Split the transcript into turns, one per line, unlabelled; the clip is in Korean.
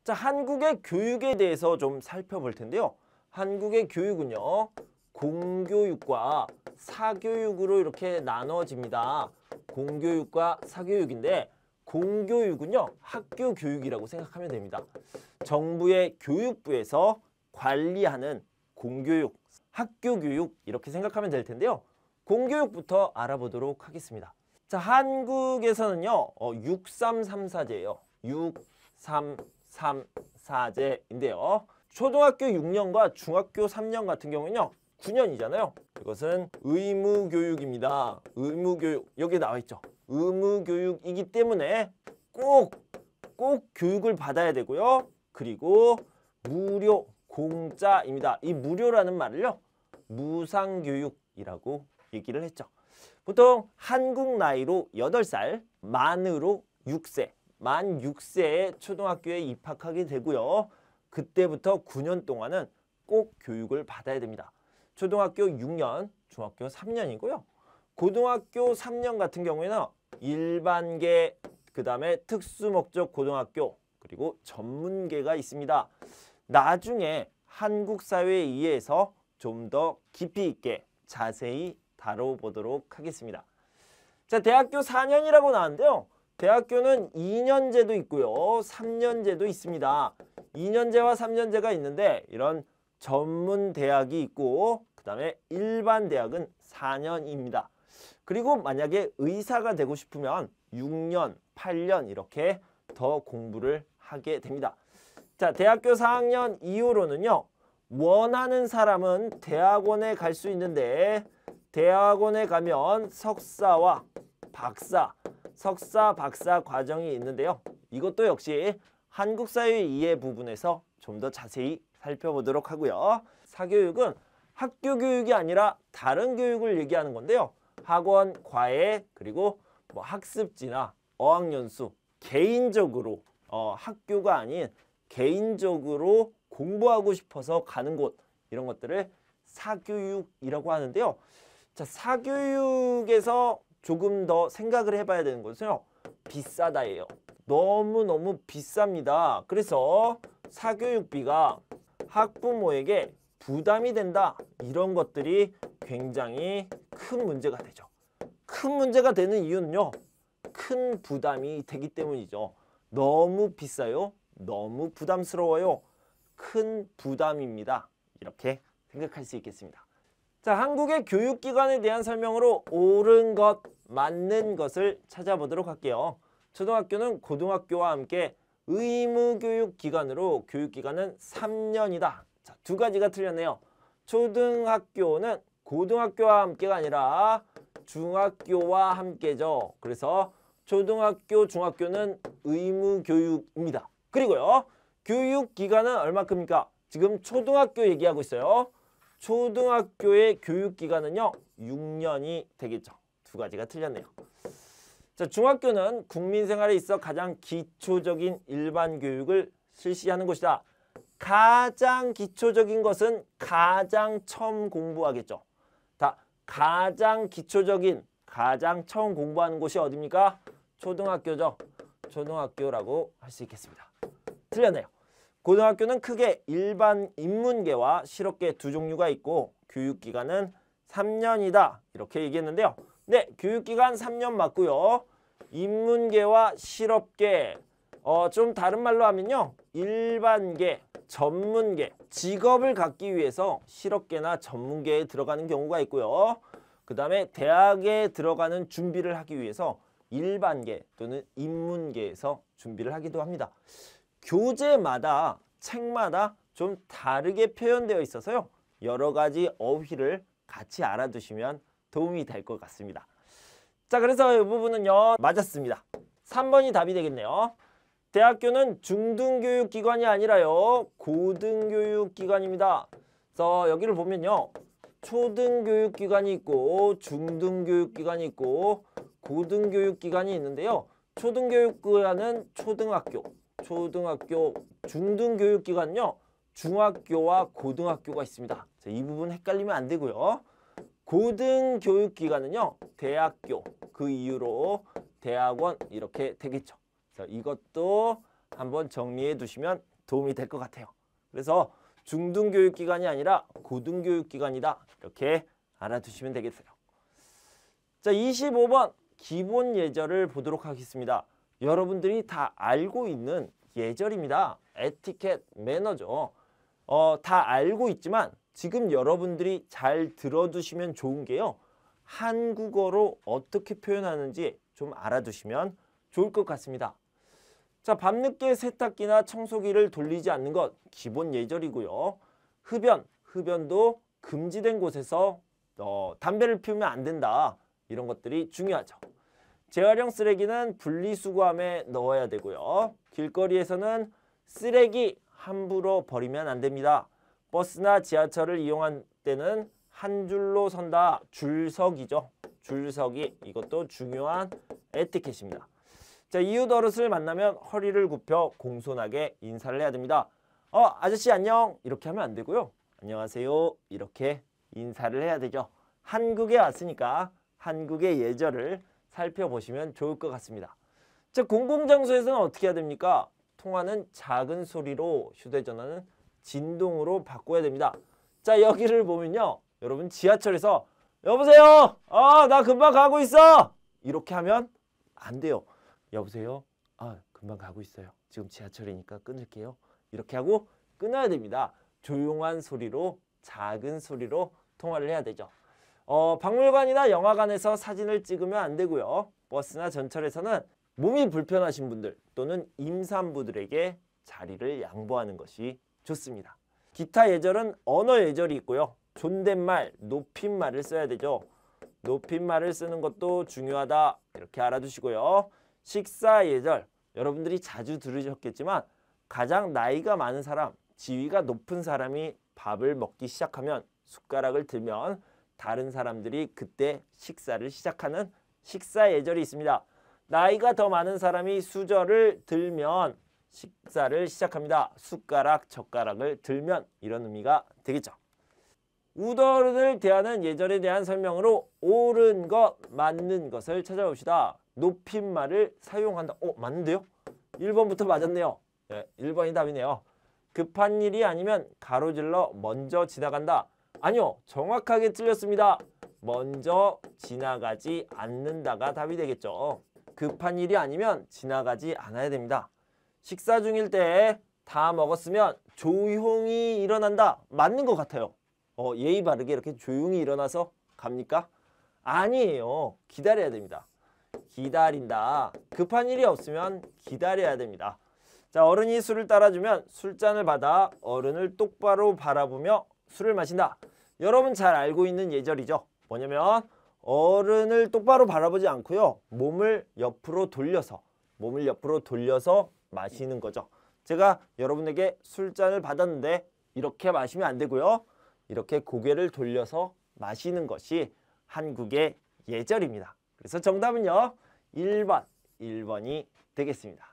자, 한국의 교육에 대해서 좀 살펴볼 텐데요. 한국의 교육은요, 공교육과 사교육으로 이렇게 나눠집니다. 공교육과 사교육인데, 공교육은요, 학교 교육이라고 생각하면 됩니다. 정부의 교육부에서 관리하는 공교육, 학교 교육 이렇게 생각하면 될 텐데요. 공교육부터 알아보도록 하겠습니다. 자, 한국에서는요, 6334제예요. 6334제인데요. 초등학교 6년과 중학교 3년 같은 경우는요, 9년이잖아요. 이것은 의무교육입니다. 의무교육. 여기 나와 있죠. 의무교육이기 때문에 꼭 교육을 받아야 되고요. 그리고 무료, 공짜입니다. 이 무료라는 말을요, 무상교육이라고 얘기를 했죠. 보통 한국 나이로 8살, 만으로 6세, 만 6세에 초등학교에 입학하게 되고요. 그때부터 9년 동안은 꼭 교육을 받아야 됩니다. 초등학교 6년, 중학교 3년이고요. 고등학교 3년 같은 경우에는 일반계, 그 다음에 특수목적 고등학교, 그리고 전문계가 있습니다. 나중에 한국 사회에 의해서 좀 더 깊이 있게 자세히 다뤄보도록 하겠습니다. 자, 대학교 4년이라고 나왔는데요. 대학교는 2년제도 있고요. 3년제도 있습니다. 2년제와 3년제가 있는데 이런 전문 대학이 있고 그 다음에 일반 대학은 4년입니다. 그리고 만약에 의사가 되고 싶으면 6년, 8년 이렇게 더 공부를 하게 됩니다. 자, 대학교 4학년 이후로는요. 원하는 사람은 대학원에 갈 수 있는데 대학원에 가면 석사와 박사, 석사, 박사 과정이 있는데요. 이것도 역시 한국 사회 이해 부분에서 좀 더 자세히 살펴보도록 하고요. 사교육은 학교 교육이 아니라 다른 교육을 얘기하는 건데요. 학원, 과외, 그리고 뭐 학습지나 어학연수, 개인적으로 학교가 아닌 개인적으로 공부하고 싶어서 가는 곳, 이런 것들을 사교육이라고 하는데요. 자, 사교육에서 조금 더 생각을 해봐야 되는 것은요, 비싸다예요. 너무너무 비쌉니다. 그래서 사교육비가 학부모에게 부담이 된다, 이런 것들이 굉장히 큰 문제가 되죠. 큰 문제가 되는 이유는요, 큰 부담이 되기 때문이죠. 너무 비싸요. 너무 부담스러워요. 큰 부담입니다. 이렇게 생각할 수 있겠습니다. 자, 한국의 교육기관에 대한 설명으로 옳은 것, 맞는 것을 찾아보도록 할게요. 초등학교는 고등학교와 함께 의무교육기관으로 교육기간은 3년이다. 자, 두 가지가 틀렸네요. 초등학교는 고등학교와 함께가 아니라 중학교와 함께죠. 그래서 초등학교, 중학교는 의무교육입니다. 그리고요, 교육기간은 얼마큼입니까? 지금 초등학교 얘기하고 있어요. 초등학교의 교육기간은요, 6년이 되겠죠. 두 가지가 틀렸네요. 자, 중학교는 국민생활에 있어 가장 기초적인 일반 교육을 실시하는 곳이다. 가장 기초적인 것은 가장 처음 공부하겠죠. 가장 기초적인, 가장 처음 공부하는 곳이 어디입니까? 초등학교죠. 초등학교라고 할 수 있겠습니다. 틀렸네요. 고등학교는 크게 일반 인문계와 실업계 두 종류가 있고 교육기간은 3년이다. 이렇게 얘기했는데요. 네, 교육기간 3년 맞고요. 인문계와 실업계, 좀 다른 말로 하면요, 일반계, 전문계, 직업을 갖기 위해서 실업계나 전문계에 들어가는 경우가 있고요. 그 다음에 대학에 들어가는 준비를 하기 위해서 일반계 또는 인문계에서 준비를 하기도 합니다. 교재마다, 책마다 좀 다르게 표현되어 있어서요. 여러 가지 어휘를 같이 알아두시면 도움이 될 것 같습니다. 자, 그래서 이 부분은요, 맞았습니다. 3번이 답이 되겠네요. 대학교는 중등교육기관이 아니라요, 고등교육기관입니다. 그래서 여기를 보면요, 초등교육기관이 있고 중등교육기관이 있고 고등교육기관이 있는데요. 초등교육기관은 초등학교, 중등교육기관은요, 중학교와 고등학교가 있습니다. 자, 이 부분 헷갈리면 안 되고요. 고등교육기관은요, 대학교, 그 이후로 대학원 이렇게 되겠죠. 그래서 이것도 한번 정리해 두시면 도움이 될 것 같아요. 그래서 중등교육기관이 아니라 고등교육기관이다. 이렇게 알아두시면 되겠어요. 자, 25번 기본 예절을 보도록 하겠습니다. 여러분들이 다 알고 있는 예절입니다. 에티켓, 매너죠. 다 알고 있지만 지금 여러분들이 잘 들어두시면 좋은 게요. 한국어로 어떻게 표현하는지 좀 알아두시면 좋을 것 같습니다. 자, 밤늦게 세탁기나 청소기를 돌리지 않는 것 기본 예절이고요. 흡연도 금지된 곳에서 담배를 피우면 안 된다. 이런 것들이 중요하죠. 재활용 쓰레기는 분리수거함에 넣어야 되고요. 길거리에서는 쓰레기 함부로 버리면 안 됩니다. 버스나 지하철을 이용할 때는 한 줄로 선다. 줄서기죠. 줄서기. 이것도 중요한 에티켓입니다. 자, 이웃 어르신을 만나면 허리를 굽혀 공손하게 인사를 해야 됩니다. 아저씨 안녕 이렇게 하면 안 되고요. 안녕하세요 이렇게 인사를 해야 되죠. 한국에 왔으니까 한국의 예절을 살펴보시면 좋을 것 같습니다. 자, 공공장소에서는 어떻게 해야 됩니까? 통화는 작은 소리로, 휴대전화는 진동으로 바꿔야 됩니다. 자, 여기를 보면요. 여러분 지하철에서 여보세요. 나 금방 가고 있어. 이렇게 하면 안 돼요. 여보세요. 금방 가고 있어요. 지금 지하철이니까 끊을게요. 이렇게 하고 끊어야 됩니다. 조용한 소리로, 작은 소리로 통화를 해야 되죠. 박물관이나 영화관에서 사진을 찍으면 안 되고요. 버스나 전철에서는 몸이 불편하신 분들 또는 임산부들에게 자리를 양보하는 것이 좋습니다. 기타 예절은 언어 예절이 있고요. 존댓말, 높임말을 써야 되죠. 높임말을 쓰는 것도 중요하다. 이렇게 알아두시고요. 식사 예절, 여러분들이 자주 들으셨겠지만 가장 나이가 많은 사람, 지위가 높은 사람이 밥을 먹기 시작하면 숟가락을 들면 다른 사람들이 그때 식사를 시작하는 식사 예절이 있습니다. 나이가 더 많은 사람이 수저를 들면 식사를 시작합니다. 숟가락, 젓가락을 들면 이런 의미가 되겠죠. 우더른을 대하는 예절에 대한 설명으로 옳은 것, 맞는 것을 찾아봅시다. 높임말을 사용한다. 맞는데요? 1번부터 맞았네요. 네, 1번이 답이네요. 급한 일이 아니면 가로질러 먼저 지나간다. 아니요, 정확하게 틀렸습니다. 먼저 지나가지 않는다가 답이 되겠죠. 급한 일이 아니면 지나가지 않아야 됩니다. 식사 중일 때 다 먹었으면 조용히 일어난다. 맞는 것 같아요. 예의 바르게 이렇게 조용히 일어나서 갑니까? 아니에요. 기다려야 됩니다. 기다린다. 급한 일이 없으면 기다려야 됩니다. 자, 어른이 술을 따라주면 술잔을 받아 어른을 똑바로 바라보며 술을 마신다. 여러분 잘 알고 있는 예절이죠. 뭐냐면 어른을 똑바로 바라보지 않고요. 몸을 옆으로 돌려서 마시는 거죠. 제가 여러분에게 술잔을 받았는데 이렇게 마시면 안 되고요. 이렇게 고개를 돌려서 마시는 것이 한국의 예절입니다. 그래서 정답은요. 1번이 되겠습니다.